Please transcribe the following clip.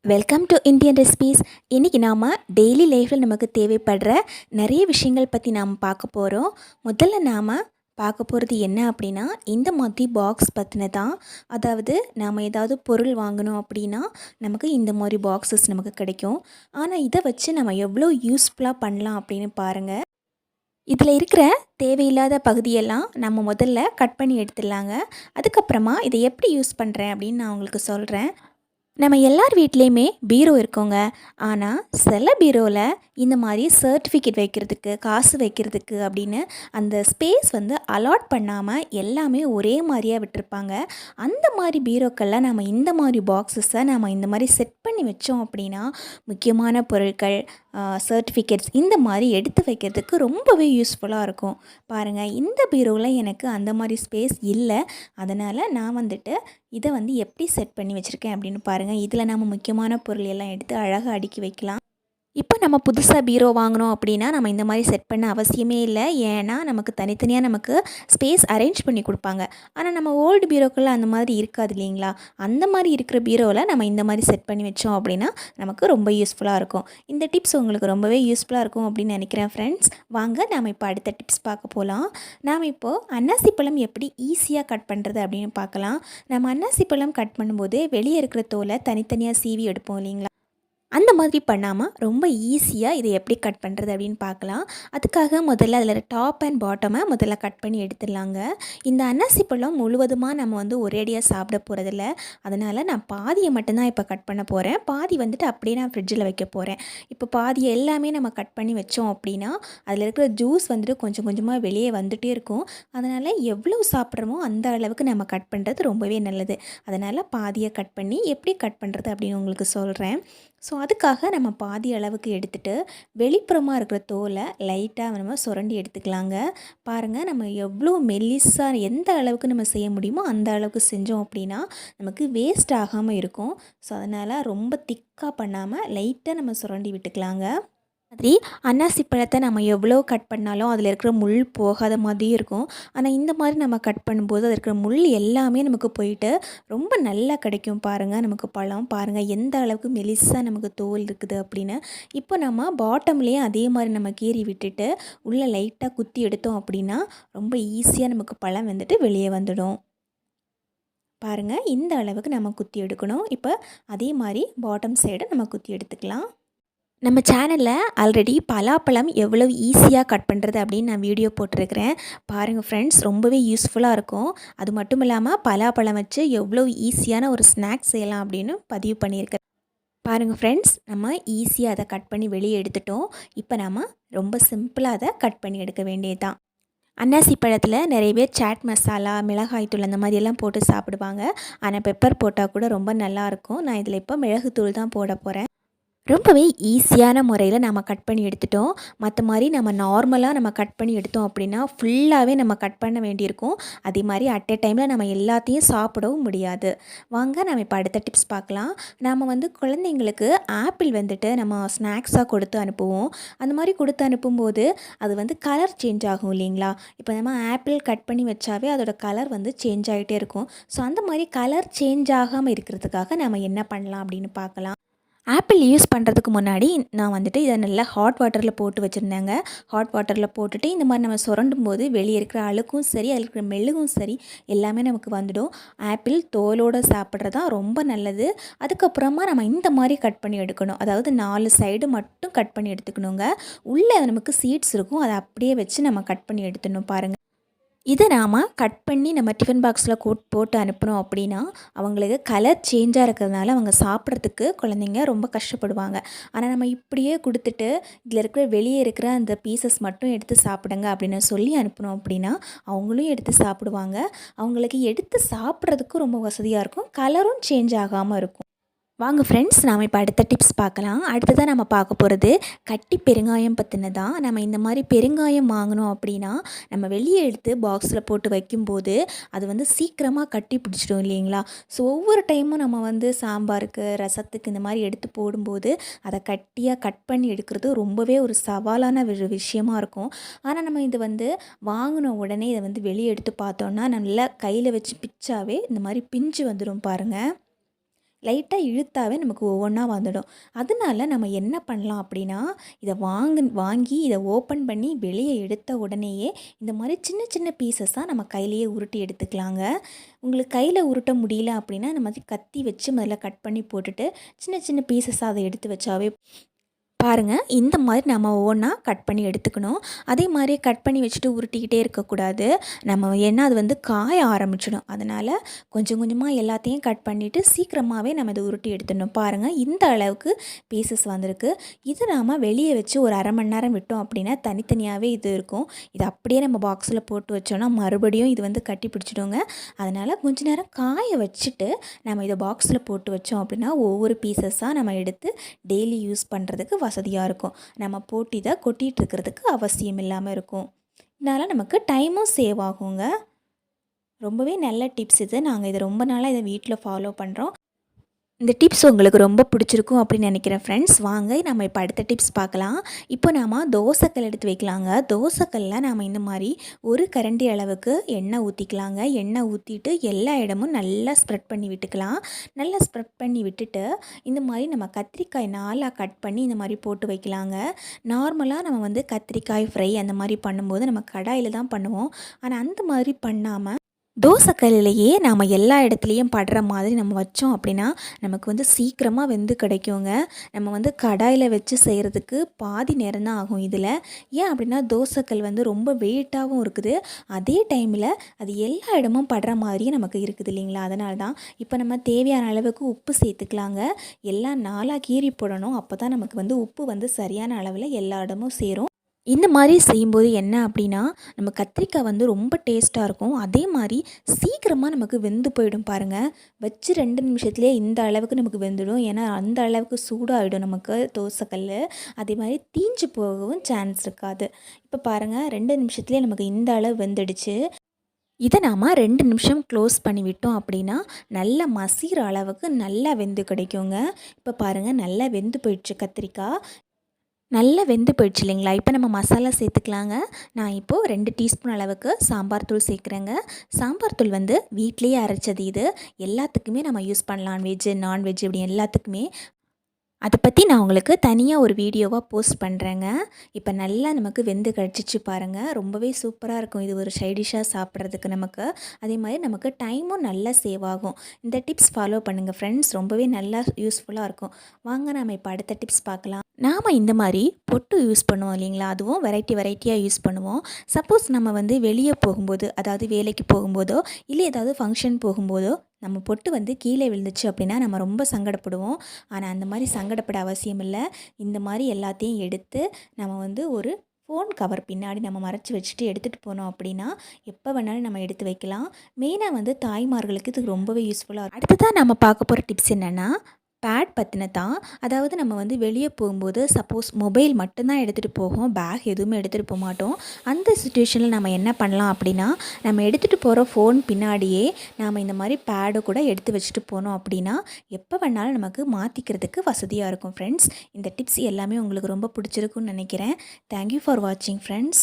Welcome to Indian recipes. இன்றைக்கி நாம் daily லைஃப்பில் நமக்கு தேவைப்படுற நிறைய விஷயங்கள் பற்றி நாம் பார்க்க போகிறோம். முதல்ல நாம் பார்க்க போகிறது என்ன அப்படின்னா, இந்த மாதிரி பாக்ஸ் பற்றின தான். அதாவது நாம் ஏதாவது பொருள் வாங்கணும் அப்படின்னா நமக்கு இந்த மாதிரி பாக்ஸஸ் நமக்கு கிடைக்கும். ஆனால் இதை வச்சு நம்ம எவ்வளோ யூஸ்ஃபுல்லாக பண்ணலாம் அப்படின்னு பாருங்கள். இதில் இருக்கிற தேவையில்லாத பகுதியெல்லாம் நம்ம முதல்ல கட் பண்ணி எடுத்துடலாங்க. அதுக்கப்புறமா இதை எப்படி யூஸ் பண்ணுறேன் அப்படின்னு நான் உங்களுக்கு சொல்கிறேன். நம்ம எல்லார் வீட்லேயுமே பீரோ இருக்கோங்க. ஆனால் சில பீரோவில் இந்த மாதிரி சர்டிஃபிகேட் வைக்கிறதுக்கு, காசு வைக்கிறதுக்கு அப்படின்னு அந்த ஸ்பேஸ் வந்து அலாட் பண்ணாமல் எல்லாமே ஒரே மாதிரியாக விட்டுருப்பாங்க. அந்த மாதிரி பீரோக்களில் நம்ம இந்த மாதிரி பாக்ஸஸை நம்ம இந்த மாதிரி செட் பண்ணி வச்சோம் அப்படின்னா முக்கியமான பொருட்கள், சர்டிஃபிகேட்ஸ் இந்த மாதிரி எடுத்து வைக்கிறதுக்கு ரொம்பவே யூஸ்ஃபுல்லாக இருக்கும். பாருங்கள், இந்த பீரோவில் எனக்கு அந்த மாதிரி ஸ்பேஸ் இல்லை. அதனால் நான் வந்துட்டு இதை வந்து எப்படி செட் பண்ணி வச்சுருக்கேன் அப்படின்னு பாருங்கள். இதில் நம்ம முக்கியமான பொருள் எல்லாம் எடுத்து அழகாக அடுக்கி வைக்கலாம். இப்போ நம்ம புதுசாக பீரோ வாங்கினோம் அப்படின்னா நம்ம இந்த மாதிரி செட் பண்ண அவசியமே இல்லை. ஏன்னா நமக்கு தனித்தனியாக நமக்கு ஸ்பேஸ் அரேஞ்ச் பண்ணி கொடுப்பாங்க. ஆனால் நம்ம ஓல்டு பீரோக்களில் அந்த மாதிரி இருக்காது இல்லைங்களா? அந்த மாதிரி இருக்கிற பீரோவில் நம்ம இந்த மாதிரி செட் பண்ணி வச்சோம் அப்படின்னா நமக்கு ரொம்ப யூஸ்ஃபுல்லாக இருக்கும். இந்த டிப்ஸ் உங்களுக்கு ரொம்பவே யூஸ்ஃபுல்லாக இருக்கும் அப்படின்னு நினைக்கிறேன் ஃப்ரெண்ட்ஸ். வாங்க நாம் இப்போ அடுத்த டிப்ஸ் பார்க்க போகலாம். நாம் இப்போது அன்னாசி பழம் எப்படி ஈஸியாக கட் பண்ணுறது அப்படின்னு பார்க்கலாம். நம்ம அன்னாசி பழம் கட் பண்ணும்போது வெளியே இருக்கிற தோலை தனித்தனியாக சீவி எடுப்போம் இல்லைங்களா? அந்த மாதிரி பண்ணாமல் ரொம்ப ஈஸியாக இதை எப்படி கட் பண்ணுறது அப்படின்னு பார்க்கலாம். அதுக்காக முதல்ல அதில் டாப் அண்ட் பாட்டமை முதல்ல கட் பண்ணி எடுத்துடலாங்க. இந்த அன்னாசி பழம் முழுவதுமாக நம்ம வந்து ஒரேடியாக சாப்பிட போகிறதில்ல. அதனால் நான் பாதியை மட்டும்தான் இப்போ கட் பண்ண போகிறேன். பாதி வந்துட்டு அப்படியே நான் ஃப்ரிட்ஜில் வைக்க போகிறேன். இப்போ பாதியை எல்லாமே நம்ம கட் பண்ணி வச்சோம் அப்படின்னா அதில் இருக்கிற ஜூஸ் வந்துட்டு கொஞ்சம் கொஞ்சமாக வெளியே வந்துகிட்டே இருக்கும். அதனால் எவ்வளோ சாப்பிட்றோமோ அந்த அளவுக்கு நம்ம கட் பண்ணுறது ரொம்பவே நல்லது. அதனால் பாதியை கட் பண்ணி எப்படி கட் பண்ணுறது அப்படின்னு உங்களுக்கு சொல்கிறேன். ஸோ அதுக்காக நம்ம பாதி அளவுக்கு எடுத்துகிட்டு வெளிப்புறமாக இருக்கிற தோலை லைட்டாக நம்ம சுரண்டி எடுத்துக்கலாங்க. பாருங்கள், நம்ம எவ்வளோ மெல்லிஸாக எந்த அளவுக்கு நம்ம செய்ய முடியுமோ அந்த அளவுக்கு செஞ்சோம் அப்படின்னா நமக்கு வேஸ்ட் ஆகாமல் இருக்கும். ஸோ அதனால் ரொம்ப திக்காக பண்ணாமல் லைட்டாக நம்ம சுரண்டி விட்டுக்கலாங்க. மாதிரி அன்னாசி பழத்தை நம்ம எவ்வளோ கட் பண்ணாலும் அதில் இருக்கிற முள் போகாத மாதிரியும் இருக்கும். ஆனால் இந்த மாதிரி நம்ம கட் பண்ணும்போது அதில் இருக்கிற முள் எல்லாமே நமக்கு போயிட்டு ரொம்ப நல்லா கிடைக்கும். பாருங்கள், நமக்கு பழம் பாருங்கள் எந்த அளவுக்கு மெலிசாக நமக்கு தோல் இருக்குது அப்படின்னு. இப்போ நம்ம பாட்டம்லேயே அதே மாதிரி நம்ம கீறி விட்டுட்டு உள்ளே லைட்டாக குத்தி எடுத்தோம் அப்படின்னா ரொம்ப ஈஸியாக நமக்கு பழம் வந்துட்டு வெளியே வந்துடும். பாருங்கள், இந்த அளவுக்கு நம்ம குத்தி எடுக்கணும். இப்போ அதே மாதிரி பாட்டம் சைடு நம்ம குத்தி எடுத்துக்கலாம். நம்ம சேனலில் ஆல்ரெடி பலாப்பழம் எவ்வளோ ஈஸியாக கட் பண்ணுறது அப்படின்னு நான் வீடியோ போட்டிருக்கிறேன். பாருங்கள் ஃப்ரெண்ட்ஸ், ரொம்பவே யூஸ்ஃபுல்லாக இருக்கும். அது மட்டும் இல்லாமல் பலாப்பழம் வச்சு எவ்வளோ ஈஸியான ஒரு ஸ்நாக்ஸ் செய்யலாம் அப்படின்னு பதிவு பண்ணியிருக்கேன். பாருங்கள் ஃப்ரெண்ட்ஸ், நம்ம ஈஸியாக அதை கட் பண்ணி வெளியே எடுத்துட்டோம். இப்போ நம்ம ரொம்ப சிம்பிளாக அதை கட் பண்ணி எடுக்க வேண்டியது தான். அன்னாசி பழத்தில் நிறைய பேர் சாட் மசாலா, மிளகாய்த்தூள் அந்த மாதிரியெல்லாம் போட்டு சாப்பிடுவாங்க. ஆனால் பெப்பர் போட்டால் கூட ரொம்ப நல்லாயிருக்கும். நான் இதில் இப்போ மிளகுத்தூள் தான் போட போகிறேன். ரொம்பவே ஈஸியான முறையில் நம்ம கட் பண்ணி எடுத்துட்டோம். மற்ற மாதிரி நம்ம நார்மலாக நம்ம கட் பண்ணி எடுத்தோம் அப்படின்னா ஃபுல்லாகவே நம்ம கட் பண்ண வேண்டியிருக்கும். அதே மாதிரி அட் எ டைமில் நம்ம எல்லாத்தையும் சாப்பிடவும் முடியாது. வாங்க நம்ம இப்போ அடுத்த டிப்ஸ் பார்க்கலாம். நம்ம வந்து குழந்தைங்களுக்கு ஆப்பிள் வந்துட்டு நம்ம ஸ்நாக்ஸாக கொடுத்து அனுப்புவோம். அந்த மாதிரி கொடுத்து அனுப்பும்போது அது வந்து கலர் சேஞ்ச் ஆகும் இல்லைங்களா? இப்போ நம்ம ஆப்பிள் கட் பண்ணி வச்சாவே அதோட கலர் வந்து சேஞ்ச் ஆகிட்டே இருக்கும். ஸோ அந்த மாதிரி கலர் சேஞ்ச் ஆகாமல் இருக்கிறதுக்காக நம்ம என்ன பண்ணலாம் அப்படின்னு பார்க்கலாம். ஆப்பிள் யூஸ் பண்ணுறதுக்கு முன்னாடி நான் வந்துட்டு இதை நல்லா ஹாட் வாட்டரில் போட்டு வச்சுருந்தேங்க. ஹாட் வாட்டரில் போட்டுட்டு இந்த மாதிரி நம்ம சுரண்டும் போது வெளியே இருக்கிற அழுக்கும் சரி, அதில் இருக்கிற மெழுகும் சரி எல்லாமே நமக்கு வந்துடும். ஆப்பிள் தோலோடு சாப்பிட்றது தான் ரொம்ப நல்லது. அதுக்கப்புறமா நம்ம இந்த மாதிரி கட் பண்ணி எடுக்கணும். அதாவது 4 சைடு மட்டும் கட் பண்ணி எடுத்துக்கணுங்க. உள்ளே நமக்கு சீட்ஸ் இருக்கும், அதை அப்படியே வச்சு நம்ம கட் பண்ணி எடுத்துடணும். பாருங்கள், இதை நாம் கட் பண்ணி நம்ம டிஃபன் பாக்ஸில் போட்டு அனுப்பினோம் அப்படின்னா அவங்களுக்கு கலர் சேஞ்சாக இருக்கிறதுனால அவங்க சாப்பிட்றதுக்கு குழந்தைங்க ரொம்ப கஷ்டப்படுவாங்க. ஆனால் நம்ம இப்படியே கொடுத்துட்டு இதில் இருக்கிற வெளியே இருக்கிற அந்த பீசஸ் மட்டும் எடுத்து சாப்பிடுங்க அப்படின்னு சொல்லி அனுப்பினோம் அப்படின்னா அவங்களும் எடுத்து சாப்பிடுவாங்க. அவங்களுக்கு எடுத்து சாப்பிட்றதுக்கும் ரொம்ப வசதியாக இருக்கும், கலரும் சேஞ்ச் ஆகாமல் இருக்கும். வாங்க ஃப்ரெண்ட்ஸ், நாம் இப்போ அடுத்த டிப்ஸ் பார்க்கலாம். அடுத்ததாக நம்ம பார்க்க போகிறது கட்டி பெருங்காயம் பற்றின தான். நம்ம இந்த மாதிரி பெருங்காயம் வாங்கினோம் அப்படின்னா நம்ம வெளியே எடுத்து பாக்ஸில் போட்டு வைக்கும்போது அது வந்து சீக்கிரமாக கட்டி பிடிச்சிடும் இல்லைங்களா? ஸோ ஒவ்வொரு டைமும் நம்ம வந்து சாம்பாருக்கு, ரசத்துக்கு இந்த மாதிரி எடுத்து போடும்போது அதை கட்டியாக கட் பண்ணி எடுக்கிறது ரொம்பவே ஒரு சவாலான விஷயமா இருக்கும். ஆனால் நம்ம இது வந்து வாங்கின உடனே இதை வந்து வெளியே எடுத்து பார்த்தோன்னா நல்லா கையில் வச்சு பிச்சாவே இந்த மாதிரி பிஞ்சு வந்துடும் பாருங்கள். லைட்டாக இழுத்தாவே நமக்கு ஒவ்வொன்றா வந்துடும். அதனால நம்ம என்ன பண்ணலாம் அப்படின்னா, இதை வாங்கி இதை ஓப்பன் பண்ணி வெளியே எடுத்த உடனேயே இந்த மாதிரி சின்ன சின்ன பீசஸாக நம்ம கையிலேயே உருட்டி எடுத்துக்கலாங்க. உங்களுக்கு கையில் உருட்ட முடியல அப்படின்னா இந்த மாதிரி கத்தி வச்சு முதல்ல கட் பண்ணி போட்டுட்டு சின்ன சின்ன பீசஸாக அதை எடுத்து வச்சாவே பாருங்கள். இந்த மாதிரி நம்ம ஒவ்வொன்றா கட் பண்ணி எடுத்துக்கணும். அதே மாதிரி கட் பண்ணி வச்சுட்டு உருட்டிக்கிட்டே இருக்கக்கூடாது. நம்ம ஏன்னா அது வந்து காய ஆரம்பிச்சிடும். அதனால் கொஞ்சம் கொஞ்சமாக எல்லாத்தையும் கட் பண்ணிவிட்டு சீக்கிரமாகவே நம்ம இதை உருட்டி எடுத்துடணும். பாருங்கள், இந்த அளவுக்கு பீசஸ் வந்திருக்கு. இது நாம் வெளியே வச்சு ஒரு அரை மணி நேரம் விட்டோம் அப்படின்னா தனித்தனியாகவே இது இருக்கும். இது அப்படியே நம்ம பாக்ஸில் போட்டு வச்சோன்னா மறுபடியும் இது வந்து கட்டி பிடிச்சிடுங்க. அதனால் கொஞ்ச நேரம் காய வச்சுட்டு நம்ம இதை பாக்ஸில் போட்டு வச்சோம் அப்படின்னா ஒவ்வொரு பீசஸாக நம்ம எடுத்து டெய்லி யூஸ் பண்ணுறதுக்கு வசதியாக இருக்கும். நம்ம போட்டு இதை கொட்டிகிட்டு இருக்கிறதுக்கு அவசியம் இல்லாமல் இருக்கும். இதனால் நமக்கு டைமும் சேவ் ஆகுங்க. ரொம்பவே நல்ல டிப்ஸ் இது. நாங்கள் இதை ரொம்ப நாளாக இதை வீட்டில் ஃபாலோ பண்ணுறோம். இந்த டிப்ஸ் உங்களுக்கு ரொம்ப பிடிச்சிருக்கும் அப்படின்னு நினைக்கிறேன் ஃப்ரெண்ட்ஸ். வாங்க நம்ம இப்போ அடுத்த டிப்ஸ் பார்க்கலாம். இப்போ நாம் தோசைக்கல் எடுத்து வைக்கலாங்க. தோசைக்கல்லில் நாம் இந்த மாதிரி ஒரு கரண்டி அளவுக்கு எண்ணெய் ஊற்றிக்கலாங்க. எண்ணெய் ஊற்றிட்டு எல்லா இடமும் நல்லா ஸ்ப்ரெட் பண்ணி விட்டுக்கலாம். நல்லா ஸ்ப்ரெட் பண்ணி விட்டுட்டு இந்த மாதிரி நம்ம கத்திரிக்காய் நாலாக கட் பண்ணி இந்த மாதிரி போட்டு வைக்கலாங்க. நார்மலாக நம்ம வந்து கத்திரிக்காய் ஃப்ரை அந்த மாதிரி பண்ணும்போது நம்ம கடாயில் தான் பண்ணுவோம். ஆனால் அந்த மாதிரி பண்ணாமல் தோசைக்கல்லையே நாம் எல்லா இடத்துலையும் படுற மாதிரி நம்ம வச்சோம் அப்படின்னா நமக்கு வந்து சீக்கிரமாக வெந்து கிடைக்குங்க. நம்ம வந்து கடாயில் வச்சு செய்கிறதுக்கு பாதி நேரம் தான் ஆகும் இதில். ஏன் அப்படின்னா தோசைக்கல் வந்து ரொம்ப வெயிட்டாகவும் இருக்குது. அதே டைமில் அது எல்லா இடமும் படுற மாதிரியும் நமக்கு இருக்குது இல்லைங்களா? அதனால தான் இப்போ நம்ம தேவையான அளவுக்கு உப்பு சேர்த்துக்கலாங்க. எல்லாம் நாலாக கீறி போடணும். அப்போ தான் நமக்கு வந்து உப்பு வந்து சரியான அளவில் எல்லா இடமும் சேரும். இந்த மாதிரி செய்யும்போது என்ன அப்படின்னா நம்ம கத்திரிக்காய் வந்து ரொம்ப டேஸ்ட்டாக இருக்கும். அதே மாதிரி சீக்கிரமாக நமக்கு வெந்து போயிடும். பாருங்கள், வச்சு 2 நிமிஷத்துலேயே இந்த அளவுக்கு நமக்கு வெந்துடும். ஏன்னா அந்த அளவுக்கு சூடாகிடும் நமக்கு தோசைக்கல். அதே மாதிரி தீஞ்சு போகவும் சான்ஸ் இருக்காது. இப்போ பாருங்கள், 2 நிமிஷத்துலேயே நமக்கு இந்த அளவு வெந்துடுச்சு. இதை நாம் 2 நிமிஷம் க்ளோஸ் பண்ணி விட்டோம் அப்படின்னா நல்லா மசிகிற அளவுக்கு நல்லா வெந்து கிடைக்குங்க. இப்போ பாருங்கள், நல்லா வெந்து போயிடுச்சு கத்திரிக்காய். நல்லா வெந்து போயிடுச்சு இல்லைங்களா? இப்போ நம்ம மசாலா சேர்த்துக்கலாங்க. நான் இப்போது 2 டீஸ்பூன் அளவுக்கு சாம்பார் தூள் சேர்க்குறேங்க. சாம்பார் தூள் வந்து வீட்டிலேயே அரைச்சது. இது எல்லாத்துக்குமே நம்ம யூஸ் பண்ணலாம். வெஜ்ஜு, நான்வெஜ் இப்படி எல்லாத்துக்குமே. அதை பற்றி நான் உங்களுக்கு தனியாக ஒரு வீடியோவாக போஸ்ட் பண்ணுறேங்க. இப்போ நல்லா நமக்கு வெந்து கிடச்சிச்சு பாருங்கள். ரொம்பவே சூப்பராக இருக்கும் இது ஒரு சைட் டிஷ்ஷாக சாப்பிட்றதுக்கு நமக்கு. அதே மாதிரி நமக்கு டைமும் நல்லா சேவ் ஆகும். இந்த டிப்ஸ் ஃபாலோ பண்ணுங்கள் ஃப்ரெண்ட்ஸ். ரொம்பவே நல்லா யூஸ்ஃபுல்லாக இருக்கும். வாங்க நம்ம இப்போ அடுத்த டிப்ஸ் பார்க்கலாம். நாம் இந்த மாதிரி பொட்டு யூஸ் பண்ணுவோம் இல்லைங்களா? அதுவும் வெரைட்டியாக யூஸ் பண்ணுவோம். சப்போஸ் நம்ம வந்து வெளியே போகும்போது, அதாவது வேலைக்கு போகும்போதோ இல்லை ஏதாவது ஃபங்க்ஷன் போகும்போதோ நம்ம பொட்டு வந்து கீழே விழுந்துச்சு அப்படின்னா நம்ம ரொம்ப சங்கடப்படுவோம். ஆனால் அந்த மாதிரி சங்கடப்பட அவசியம் இல்லை. இந்த மாதிரி எல்லாத்தையும் எடுத்து நம்ம வந்து ஒரு ஃபோன் கவர் பின்னாடி நம்ம மறைச்சி வச்சுட்டு எடுத்துகிட்டு போனோம் அப்படின்னா எப்போ வேணாலும் நம்ம எடுத்து வைக்கலாம். மெயினாக வந்து தாய்மார்களுக்கு இது ரொம்பவே யூஸ்ஃபுல்லாக இருக்கும். அடுத்ததான் நம்ம பார்க்க போகிற டிப்ஸ் என்னென்னா பேட் பற்றின தான். அதாவது நம்ம வந்து வெளியே போகும்போது சப்போஸ் மொபைல் மட்டும்தான் எடுத்துகிட்டு போவோம், பேக் எதுவுமே எடுத்துகிட்டு போக மாட்டோம். அந்த சுச்சுவேஷனில் நம்ம என்ன பண்ணலாம் அப்படின்னா நம்ம எடுத்துகிட்டு போகிற ஃபோன் பின்னாடியே நாம் இந்த மாதிரி பேடை கூட எடுத்து வச்சுட்டு போனோம் அப்படின்னா எப்போ வேணாலும் நமக்கு மாற்றிக்கிறதுக்கு வசதியாக இருக்கும் ஃப்ரெண்ட்ஸ். இந்த டிப்ஸ் எல்லாமே உங்களுக்கு ரொம்ப பிடிச்சிருக்குன்னு நினைக்கிறேன். தேங்க்யூ ஃபார் வாட்சிங் ஃப்ரெண்ட்ஸ்.